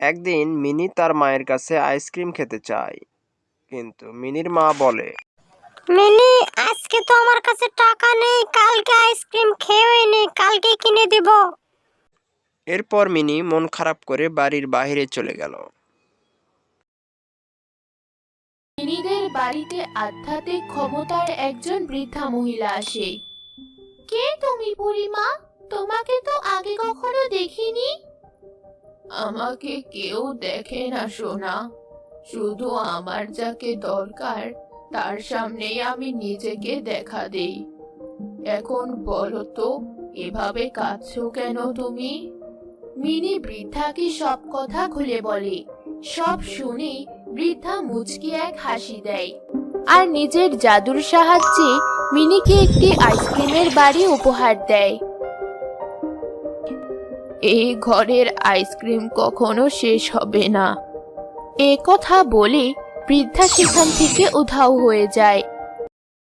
একদিন মিনি তার মায়ের কাছে আইসক্রিম খেতে চায়, কিন্তু মিনির মা বলে, মিনি, আজকে তো আমার কাছে টাকা নেই, কালকে আইসক্রিম খেয়ে নে, কালকে কিনে দিব। এরপর মিনি মন খারাপ করে বাড়ির বাইরে চলে গেল। মিনিদের বাড়িতে আধ্যাত্মিক ক্ষমতার একজন বৃদ্ধা মহিলা আসে। কে তুমি বুড়িমা? তোমাকে তো আগে কখনো দেখিনি। আমাকে কেউ দেখে না সোনা, শুধু আমার যাকে দরকার তার সামনেই আমি নিজেকে দেখা দেই। এখন বলো তো, এভাবে কাঁদছো কেন তুমি? মিনি বৃদ্ধাকে সব কথা খুলে বলে। সব শুনে বৃদ্ধা মুচকি এক হাসি দেয় আর নিজের জাদুর সাহায্যে মিনিকে একটি আইসক্রিমের বাড়ি উপহার দেয়। এই ঘরের আইসক্রিম কখনো শেষ হবে না। এ কথা বলে বৃদ্ধা সেখান থেকে উধাও হয়ে যায়।